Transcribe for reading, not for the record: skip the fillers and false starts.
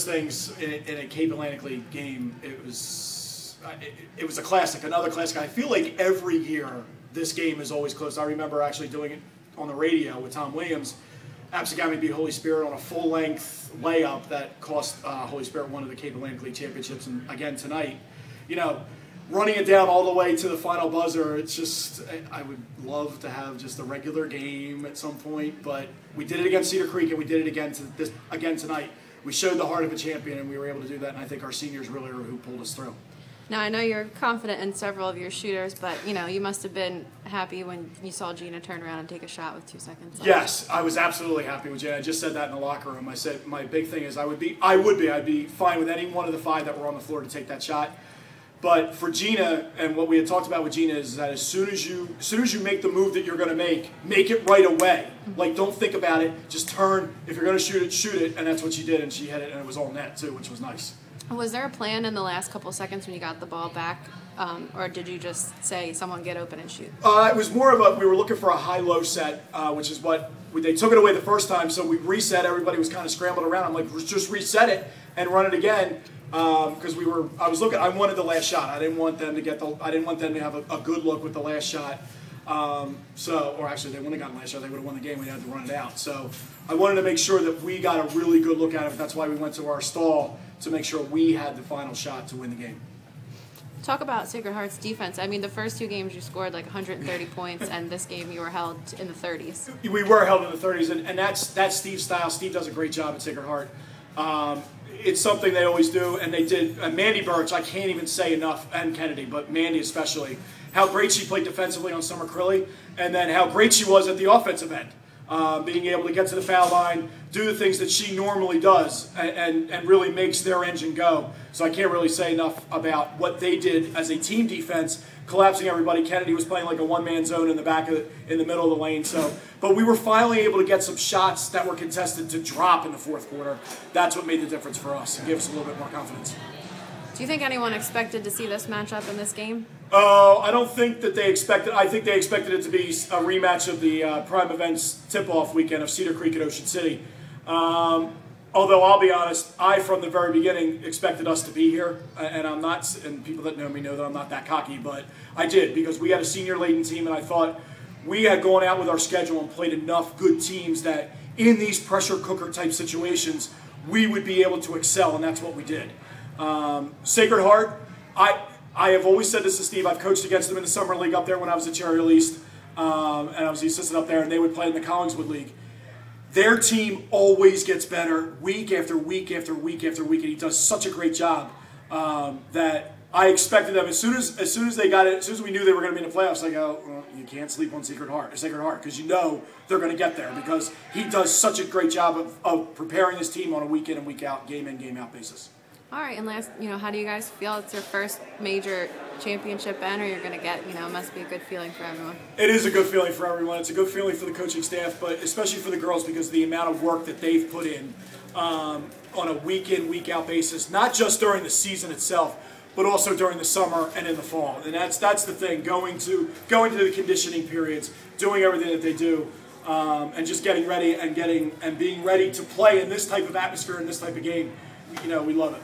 those things in a Cape Atlantic League game, it was a classic, another classic. I feel like every year this game is always close. I remember actually doing it on the radio with Tom Williams. Absegami beat Holy Spirit on a full-length layup that cost Holy Spirit one of the Cape Atlantic League championships. And again tonight, you know, running it down all the way to the final buzzer, it's just, I would love to have just a regular game at some point, but we did it against Cedar Creek and we did it again tonight. We showed the heart of a champion and we were able to do that, and I think our seniors really are who pulled us through. Now, I know you're confident in several of your shooters, but, you know, you must have been happy when you saw Gina turn around and take a shot with 2 seconds left. Yes, I was absolutely happy with Gina. I just said that in the locker room. I said my big thing is I'd be fine with any one of the 5 that were on the floor to take that shot. But for Gina, and what we had talked about with Gina is that as soon as you make the move that you're going to make it right away. Like, don't think about it. Just turn. If you're going to shoot it, and that's what she did, and she hit it, and it was all net too, which was nice. Was there a plan in the last couple seconds when you got the ball back, or did you just say, someone get open and shoot? It was more of we were looking for a high-low set, which is what they took it away the first time, so we reset. Everybody was kind of scrambled around. I'm like, just reset it and run it again, because I wanted the last shot. I didn't want them to have a good look with the last shot. Or actually, they wouldn't have gotten the last shot. They would have won the game. We had to run it out. So I wanted to make sure that we got a really good look at it. That's why we went to our stall, to make sure we had the final shot to win the game. Talk about Sacred Heart's defense. I mean, the first 2 games you scored like 130 points, and this game you were held in the 30s. We were held in the 30s, and that's Steve's style. Steve does a great job at Sacred Heart. It's something they always do, and they did. Mandy Birch, I can't even say enough, and Kennedy, but Mandy especially, how great she played defensively on Summer Crilly, and then how great she was at the offensive end. Being able to get to the foul line, do the things that she normally does, and really makes their engine go. So I can't really say enough about what they did as a team defense, collapsing everybody. Kennedy was playing like a one-man zone in the middle of the lane. But we were finally able to get some shots that were contested to drop in the fourth quarter. That's what made the difference for us and gave us a little bit more confidence. Do you think anyone expected to see this matchup in this game? I don't think that they expected. I think they expected it to be a rematch of the Prime Events tip-off weekend of Cedar Creek at Ocean City. Although I'll be honest, I from the very beginning expected us to be here, and I'm not. And people that know me know that I'm not that cocky, but I did, because we had a senior-laden team, and I thought we had gone out with our schedule and played enough good teams that in these pressure cooker type situations we would be able to excel, and that's what we did. Sacred Heart, I have always said this to Steve. I've coached against them in the summer league up there when I was at Cherry Hill East, and I was the assistant up there, and they would play in the Collingswood League. Their team always gets better week after week after week after week, and he does such a great job that I expected them as soon as they got it, as soon as we knew they were going to be in the playoffs. I go, well, you can't sleep on Sacred Heart, because you know they're going to get there, because he does such a great job of preparing his team on a week in and week out, game in, game out basis. All right, and last, how do you guys feel? It's your first major championship banner you're going to get. It must be a good feeling for everyone. It is a good feeling for everyone. It's a good feeling for the coaching staff, but especially for the girls, because of the amount of work that they've put in on a week-in, week-out basis, not just during the season itself, but also during the summer and in the fall. And that's the thing, going to the conditioning periods, doing everything that they do, and just getting ready and being ready to play in this type of atmosphere, in this type of game. We love it.